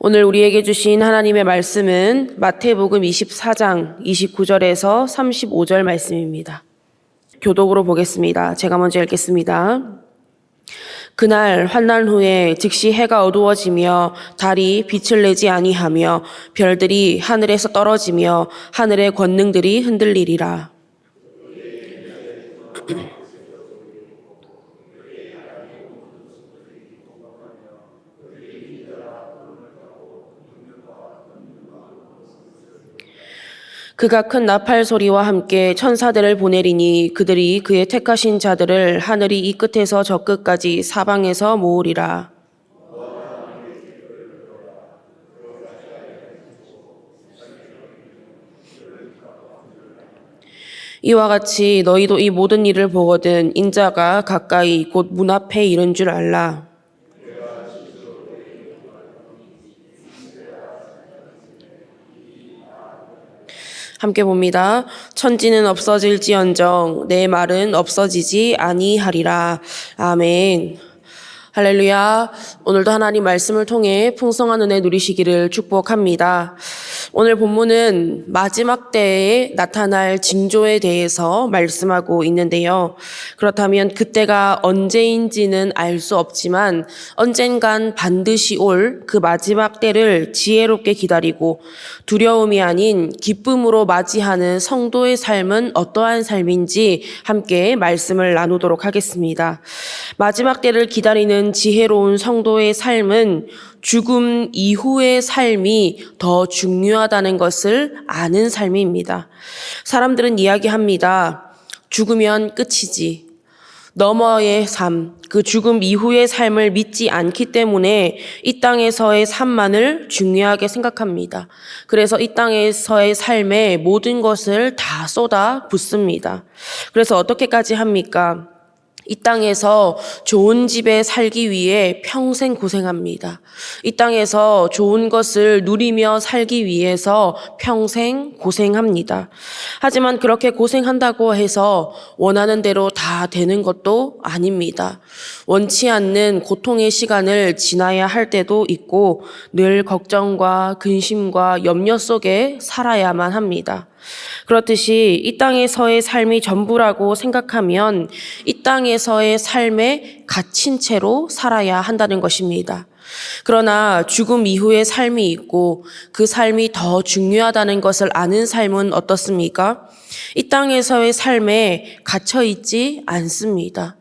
오늘 우리에게 주신 하나님의 말씀은 마태복음 24장 29절에서 35절 말씀입니다. 교독으로 보겠습니다. 제가 먼저 읽겠습니다. 그날 환난 후에 즉시 해가 어두워지며 달이 빛을 내지 아니하며 별들이 하늘에서 떨어지며 하늘의 권능들이 흔들리리라. 그가 큰 나팔 소리와 함께 천사들을 보내리니 그들이 그의 택하신 자들을 하늘이 이 끝에서 저 끝까지 사방에서 모으리라. 이와 같이 너희도 이 모든 일을 보거든 인자가 가까이 곧 문 앞에 이른 줄 알라. 함께 봅니다. 천지는 없어질지언정 내 말은 없어지지 아니하리라. 아멘. 할렐루야. 오늘도 하나님 말씀을 통해 풍성한 은혜 누리시기를 축복합니다. 오늘 본문은 마지막 때에 나타날 징조에 대해서 말씀하고 있는데요. 그렇다면 그때가 언제인지는 알 수 없지만 언젠간 반드시 올 그 마지막 때를 지혜롭게 기다리고 두려움이 아닌 기쁨으로 맞이하는 성도의 삶은 어떠한 삶인지 함께 말씀을 나누도록 하겠습니다. 마지막 때를 기다리는 지혜로운 성도의 삶은 죽음 이후의 삶이 더 중요하다는 것을 아는 삶입니다. 사람들은 이야기합니다. 죽으면 끝이지. 너머의 삶, 그 죽음 이후의 삶을 믿지 않기 때문에 이 땅에서의 삶만을 중요하게 생각합니다. 그래서 이 땅에서의 삶에 모든 것을 다 쏟아 붓습니다. 그래서 어떻게까지 합니까? 이 땅에서 좋은 집에 살기 위해 평생 고생합니다. 이 땅에서 좋은 것을 누리며 살기 위해서 평생 고생합니다. 하지만 그렇게 고생한다고 해서 원하는 대로 다 되는 것도 아닙니다. 원치 않는 고통의 시간을 지나야 할 때도 있고 늘 걱정과 근심과 염려 속에 살아야만 합니다. 그렇듯이 이 땅에서의 삶이 전부라고 생각하면 이 땅에서의 삶에 갇힌 채로 살아야 한다는 것입니다. 그러나 죽음 이후의 삶이 있고 그 삶이 더 중요하다는 것을 아는 삶은 어떻습니까? 이 땅에서의 삶에 갇혀 있지 않습니다.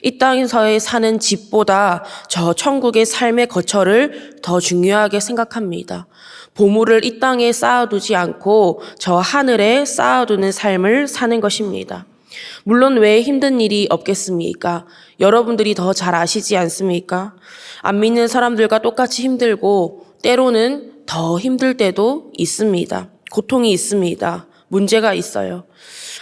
이 땅에서의 사는 집보다 저 천국의 삶의 거처를 더 중요하게 생각합니다. 보물을 이 땅에 쌓아두지 않고 저 하늘에 쌓아두는 삶을 사는 것입니다. 물론 왜 힘든 일이 없겠습니까? 여러분들이 더 잘 아시지 않습니까? 안 믿는 사람들과 똑같이 힘들고 때로는 더 힘들 때도 있습니다. 고통이 있습니다. 문제가 있어요.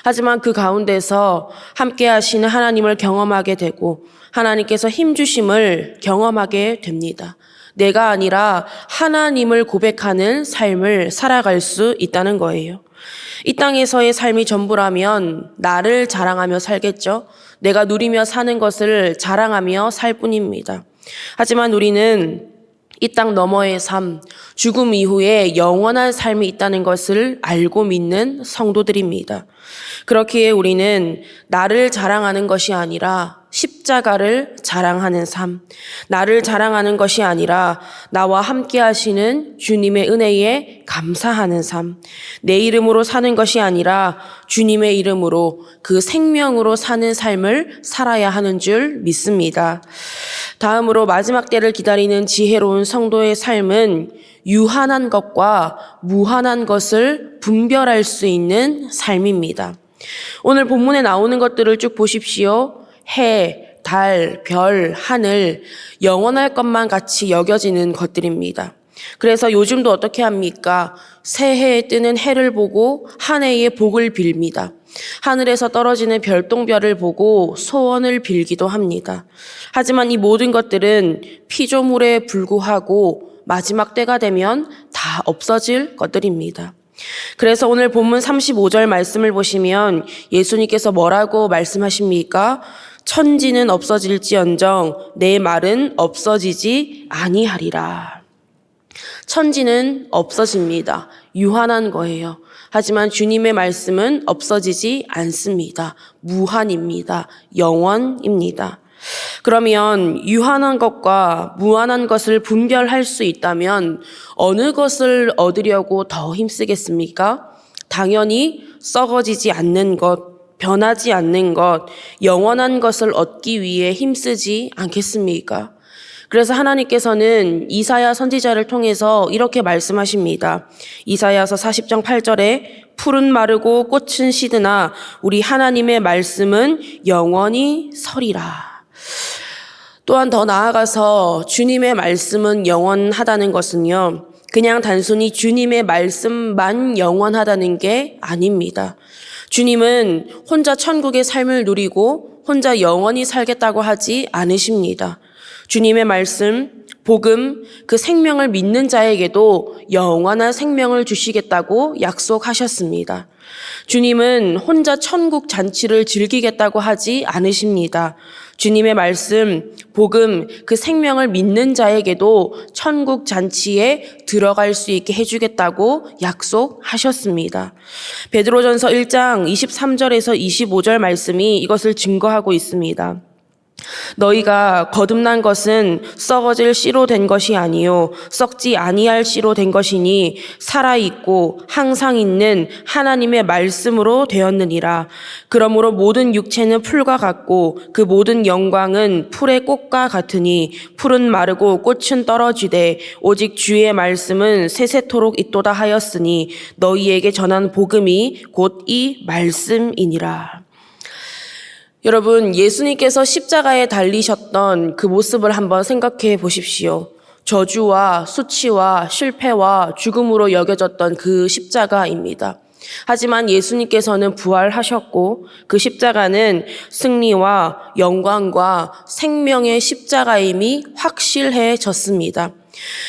하지만 그 가운데서 함께 하시는 하나님을 경험하게 되고 하나님께서 힘주심을 경험하게 됩니다. 내가 아니라 하나님을 고백하는 삶을 살아갈 수 있다는 거예요. 이 땅에서의 삶이 전부라면 나를 자랑하며 살겠죠. 내가 누리며 사는 것을 자랑하며 살 뿐입니다. 하지만 우리는 이 땅 너머의 삶, 죽음 이후에 영원한 삶이 있다는 것을 알고 믿는 성도들입니다. 그렇기에 우리는 나를 자랑하는 것이 아니라 십자가를 자랑하는 삶, 나를 자랑하는 것이 아니라 나와 함께 하시는 주님의 은혜에 감사하는 삶, 내 이름으로 사는 것이 아니라 주님의 이름으로 그 생명으로 사는 삶을 살아야 하는 줄 믿습니다. 다음으로 마지막 때를 기다리는 지혜로운 성도의 삶은 유한한 것과 무한한 것을 분별할 수 있는 삶입니다. 오늘 본문에 나오는 것들을 쭉 보십시오. 해, 달, 별, 하늘, 영원할 것만 같이 여겨지는 것들입니다. 그래서 요즘도 어떻게 합니까? 새해에 뜨는 해를 보고 한 해의 복을 빌립니다. 하늘에서 떨어지는 별똥별을 보고 소원을 빌기도 합니다. 하지만 이 모든 것들은 피조물에 불구하고 마지막 때가 되면 다 없어질 것들입니다. 그래서 오늘 본문 35절 말씀을 보시면 예수님께서 뭐라고 말씀하십니까? 천지는 없어질지언정 내 말은 없어지지 아니하리라. 천지는 없어집니다. 유한한 거예요. 하지만 주님의 말씀은 없어지지 않습니다. 무한입니다. 영원입니다. 그러면 유한한 것과 무한한 것을 분별할 수 있다면 어느 것을 얻으려고 더 힘쓰겠습니까? 당연히 썩어지지 않는 것, 변하지 않는 것, 영원한 것을 얻기 위해 힘쓰지 않겠습니까? 그래서 하나님께서는 이사야 선지자를 통해서 이렇게 말씀하십니다. 이사야서 40장 8절에 풀은 마르고 꽃은 시드나 우리 하나님의 말씀은 영원히 서리라. 또한 더 나아가서 주님의 말씀은 영원하다는 것은요, 그냥 단순히 주님의 말씀만 영원하다는 게 아닙니다. 주님은 혼자 천국의 삶을 누리고 혼자 영원히 살겠다고 하지 않으십니다. 주님의 말씀, 복음, 그 생명을 믿는 자에게도 영원한 생명을 주시겠다고 약속하셨습니다. 주님은 혼자 천국 잔치를 즐기겠다고 하지 않으십니다. 주님의 말씀, 복음, 그 생명을 믿는 자에게도 천국 잔치에 들어갈 수 있게 해주겠다고 약속하셨습니다. 베드로전서 1장 23절에서 25절 말씀이 이것을 증거하고 있습니다. 너희가 거듭난 것은 썩어질 씨로 된 것이 아니요 썩지 아니할 씨로 된 것이니 살아있고 항상 있는 하나님의 말씀으로 되었느니라. 그러므로 모든 육체는 풀과 같고 그 모든 영광은 풀의 꽃과 같으니 풀은 마르고 꽃은 떨어지되 오직 주의 말씀은 세세토록 있도다 하였으니 너희에게 전한 복음이 곧 이 말씀이니라. 여러분, 예수님께서 십자가에 달리셨던 그 모습을 한번 생각해 보십시오. 저주와 수치와 실패와 죽음으로 여겨졌던 그 십자가입니다. 하지만 예수님께서는 부활하셨고 그 십자가는 승리와 영광과 생명의 십자가임이 확실해졌습니다.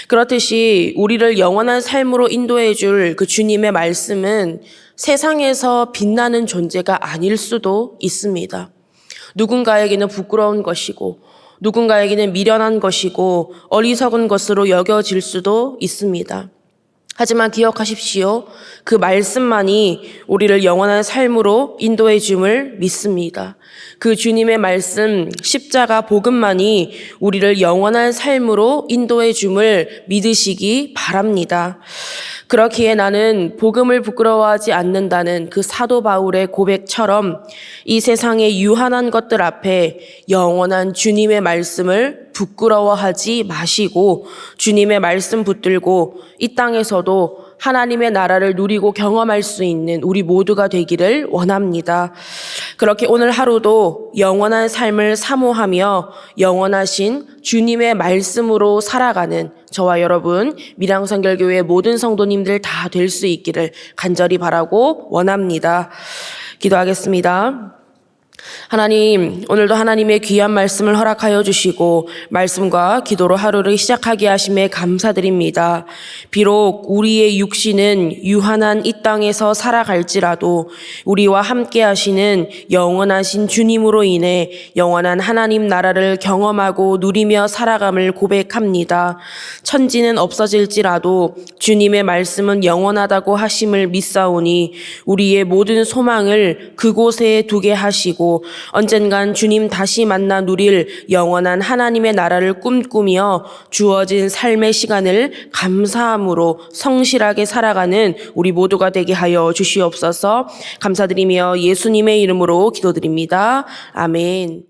그렇듯이 우리를 영원한 삶으로 인도해 줄 그 주님의 말씀은 세상에서 빛나는 존재가 아닐 수도 있습니다. 누군가에게는 부끄러운 것이고 누군가에게는 미련한 것이고 어리석은 것으로 여겨질 수도 있습니다. 하지만 기억하십시오. 그 말씀만이 우리를 영원한 삶으로 인도해 줌을 믿습니다. 그 주님의 말씀, 십자가 복음만이 우리를 영원한 삶으로 인도해 줌을 믿으시기 바랍니다. 그렇기에 나는 복음을 부끄러워하지 않는다는 그 사도 바울의 고백처럼 이 세상의 유한한 것들 앞에 영원한 주님의 말씀을 부끄러워하지 마시고 주님의 말씀 붙들고 이 땅에서도 하나님의 나라를 누리고 경험할 수 있는 우리 모두가 되기를 원합니다. 그렇게 오늘 하루도 영원한 삶을 사모하며 영원하신 주님의 말씀으로 살아가는 저와 여러분 밀양선결교회 모든 성도님들 다 될 수 있기를 간절히 바라고 원합니다. 기도하겠습니다. 하나님, 오늘도 하나님의 귀한 말씀을 허락하여 주시고 말씀과 기도로 하루를 시작하게 하심에 감사드립니다. 비록 우리의 육신은 유한한 이 땅에서 살아갈지라도 우리와 함께 하시는 영원하신 주님으로 인해 영원한 하나님 나라를 경험하고 누리며 살아감을 고백합니다. 천지는 없어질지라도 주님의 말씀은 영원하다고 하심을 믿사오니 우리의 모든 소망을 그곳에 두게 하시고 언젠간 주님 다시 만나 누릴 영원한 하나님의 나라를 꿈꾸며 주어진 삶의 시간을 감사함으로 성실하게 살아가는 우리 모두가 되게 하여 주시옵소서. 감사드리며 예수님의 이름으로 기도드립니다. 아멘.